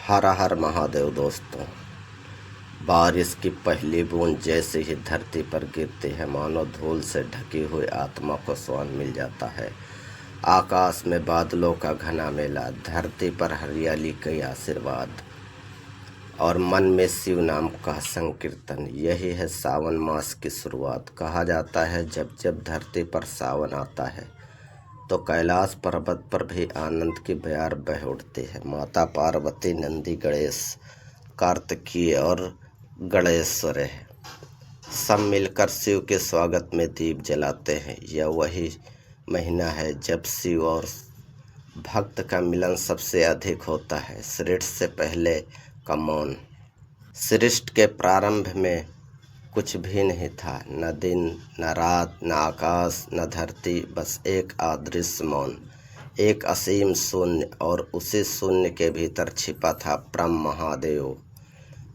हर हर महादेव दोस्तों। बारिश की पहली बूंद जैसे ही धरती पर गिरती है, मानो धूल से ढकी हुई आत्मा को सुकून मिल जाता है। आकाश में बादलों का घना मेला, धरती पर हरियाली के आशीर्वाद और मन में शिव नाम का संकीर्तन। यही है सावन मास की शुरुआत। कहा जाता है जब जब धरती पर सावन आता है तो कैलाश पर्वत पर भी आनंद की बयार बह उठती है। माता पार्वती, नंदी, गणेश, कार्तिकेय और गणेश्वर सब मिलकर शिव के स्वागत में दीप जलाते हैं। यह वही महीना है जब शिव और भक्त का मिलन सबसे अधिक होता है। सृष्टि से पहले का मौन। सृष्टि के प्रारंभ में कुछ भी नहीं था, न दिन न रात, न आकाश न धरती, बस एक अदृश्य मौन, एक असीम शून्य। और उसी शून्य के भीतर छिपा था ब्रह्म महादेव।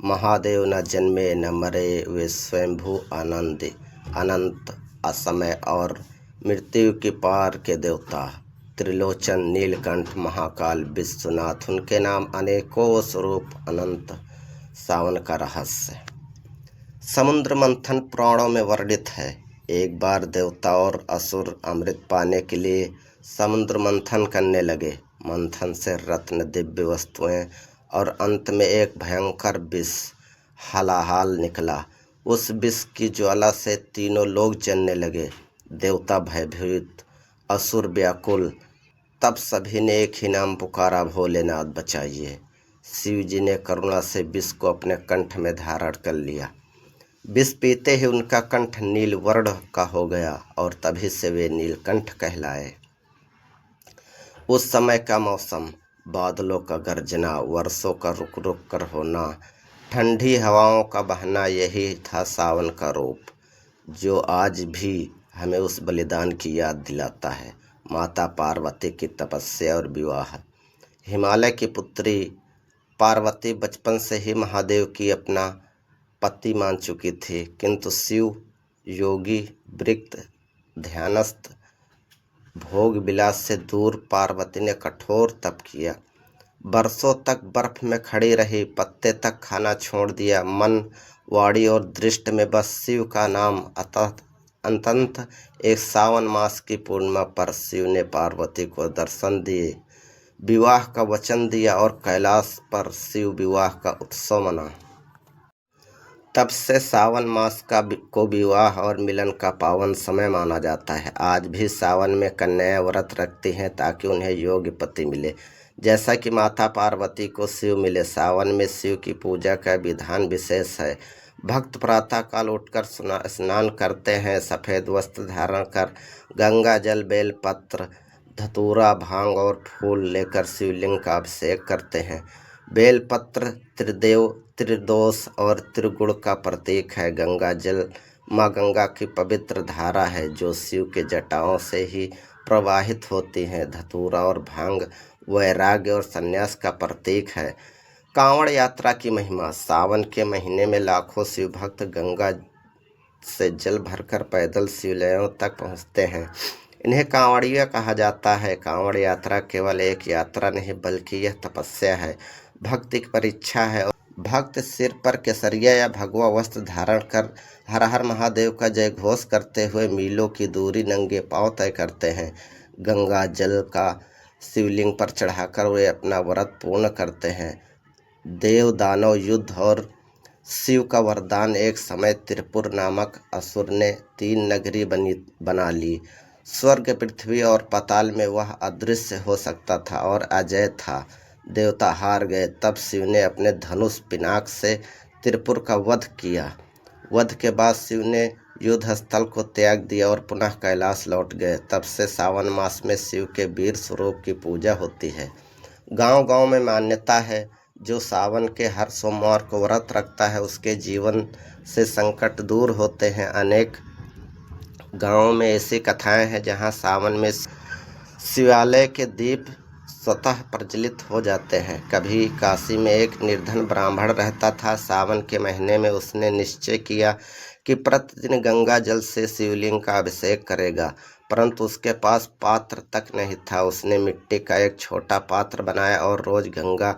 महादेव न जन्मे न मरे, वे स्वयंभू आनंद, अनंत, असमय और मृत्यु की पार के देवता। त्रिलोचन, नीलकंठ, महाकाल, विश्वनाथ, उनके नाम अनेकों स्वरूप, अनंत। सावन का रहस्य समुद्र मंथन पुराणों में वर्णित है। एक बार देवता और असुर अमृत पाने के लिए समुद्र मंथन करने लगे। मंथन से रत्न, दिव्य वस्तुएं और अंत में एक भयंकर विष हलाहल निकला। उस विष की ज्वाला से तीनों लोग जलने लगे। देवता भयभीत, असुर व्याकुल। तब सभी ने एक ही नाम पुकारा, भोलेनाथ बचाइए। शिव जी ने करुणा से विष को अपने कंठ में धारण कर लिया। विष पीते ही उनका कंठ नील वर्ण का हो गया और तभी से वे नीलकंठ कहलाए। उस समय का मौसम, बादलों का गरजना, वर्षों का रुक रुक कर होना, ठंडी हवाओं का बहना, यही था सावन का रूप, जो आज भी हमें उस बलिदान की याद दिलाता है। माता पार्वती की तपस्या और विवाह। हिमालय की पुत्री पार्वती बचपन से ही महादेव की अपना पति मान चुकी थी, किंतु शिव योगी, वृत्त, ध्यानस्थ, भोग विलास से दूर पार्वती ने कठोर तप किया। बरसों तक बर्फ में खड़ी रही, पत्ते तक खाना छोड़ दिया। मन, वाणी और दृष्टि में बस शिव का नाम। अंततः एक सावन मास की पूर्णिमा पर शिव ने पार्वती को दर्शन दिए, विवाह का वचन दिया और कैलाश पर शिव विवाह का उत्सव मना। तब से सावन मास को विवाह और मिलन का पावन समय माना जाता है। आज भी सावन में कन्याएं व्रत रखती हैं ताकि उन्हें योग्य पति मिले, जैसा कि माता पार्वती को शिव मिले। सावन में शिव की पूजा का विधान विशेष है। भक्त प्रातः काल उठकर स्नान करते हैं, सफ़ेद वस्त्र धारण कर गंगा जल, बेलपत्र, धतूरा, भांग और फूल लेकर शिवलिंग का अभिषेक करते हैं। बेलपत्र त्रिदेव, त्रिदोष और त्रिगुण का प्रतीक है। गंगा जल माँ गंगा की पवित्र धारा है जो शिव के जटाओं से ही प्रवाहित होती है। धतूरा और भांग वैराग्य और संन्यास का प्रतीक है। कांवड़ यात्रा की महिमा। सावन के महीने में लाखों शिव भक्त गंगा से जल भरकर पैदल शिवालयों तक पहुँचते हैं। इन्हें कांवड़िया कहा जाता है। कांवड़ यात्रा केवल एक यात्रा नहीं बल्कि यह तपस्या है, भक्ति की परीक्षा है। भक्त सिर पर केसरिया या भगवा वस्त्र धारण कर हर हर महादेव का जय घोष करते हुए मीलों की दूरी नंगे पांव तय करते हैं। गंगा जल का शिवलिंग पर चढ़ाकर वे अपना व्रत पूर्ण करते हैं। देव दानव युद्ध और शिव का वरदान। एक समय त्रिपुर नामक असुर ने 3 नगरी बना ली। स्वर्ग, पृथ्वी और पाताल में वह अदृश्य हो सकता था और अजय था। देवता हार गए। तब शिव ने अपने धनुष पिनाक से त्रिपुर का वध किया। वध के बाद शिव ने युद्ध स्थल को त्याग दिया और पुनः कैलाश लौट गए। तब से सावन मास में शिव के वीर स्वरूप की पूजा होती है। गांव-गांव में मान्यता है, जो सावन के हर सोमवार को व्रत रखता है उसके जीवन से संकट दूर होते हैं। अनेक गांवों में ऐसी कथाएं हैं जहां सावन में शिवालय के दीप स्वतः प्रज्वलित हो जाते हैं। कभी काशी में एक निर्धन ब्राह्मण रहता था। सावन के महीने में उसने निश्चय किया कि प्रतिदिन गंगा जल से शिवलिंग का अभिषेक करेगा, परंतु उसके पास पात्र तक नहीं था। उसने मिट्टी का एक छोटा पात्र बनाया और रोज गंगा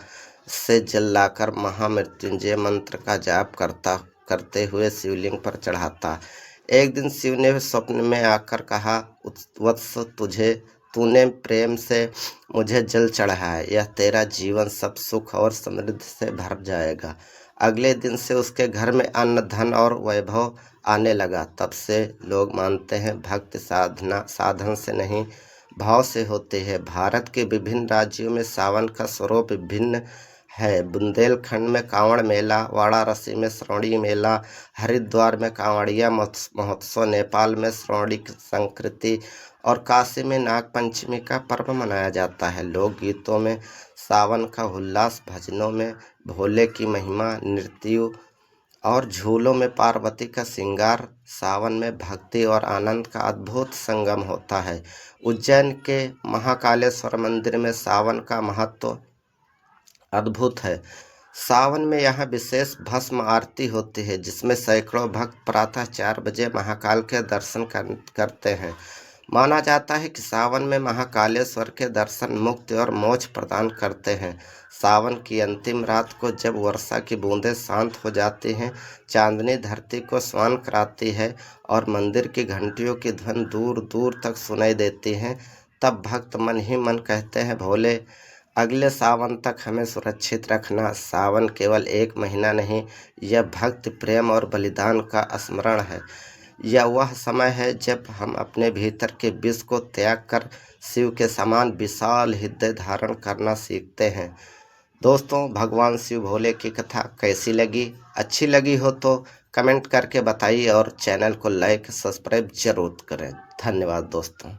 से जल लाकर महामृत्युंजय मंत्र का जाप करते हुए शिवलिंग पर चढ़ाता। एक दिन शिव ने स्वप्न में आकर कहा, वत्स, तूने प्रेम से मुझे जल चढ़ाया, यह तेरा जीवन सब सुख और समृद्धि से भर जाएगा। अगले दिन से उसके घर में अन्न, धन और वैभव आने लगा। तब से लोग मानते हैं भक्ति साधन से नहीं, भाव से होती है। भारत के विभिन्न राज्यों में सावन का स्वरूप भिन्न है। बुंदेलखंड में कांवड़ मेला, वाराणसी में श्रावणी मेला, हरिद्वार में कांवड़िया महोत्सव, नेपाल में श्रावणी संस्कृति और काशी में नागपंचमी का पर्व मनाया जाता है। लोकगीतों में सावन का उल्लास, भजनों में भोले की महिमा, नृत्यों और झूलों में पार्वती का श्रृंगार। सावन में भक्ति और आनंद का अद्भुत संगम होता है। उज्जैन के महाकालेश्वर मंदिर में सावन का महत्व अद्भुत है। सावन में यहाँ विशेष भस्म आरती होती है, जिसमें सैकड़ों भक्त प्रातः 4 बजे महाकाल के दर्शन करते हैं। माना जाता है कि सावन में महाकालेश्वर के दर्शन मुक्ति और मोक्ष प्रदान करते हैं। सावन की अंतिम रात को जब वर्षा की बूंदें शांत हो जाती हैं, चांदनी धरती को स्वान कराती है और मंदिर की घंटियों की ध्वनि दूर दूर तक सुनाई देती हैं, तब भक्त मन ही मन कहते हैं, भोले, अगले सावन तक हमें सुरक्षित रखना। सावन केवल एक महीना नहीं, यह भक्ति, प्रेम और बलिदान का स्मरण है। यह वह समय है जब हम अपने भीतर के विष को त्याग कर शिव के समान विशाल हृदय धारण करना सीखते हैं। दोस्तों, भगवान शिव भोले की कथा कैसी लगी? अच्छी लगी हो तो कमेंट करके बताइए और चैनल को लाइक सब्सक्राइब जरूर करें। धन्यवाद दोस्तों।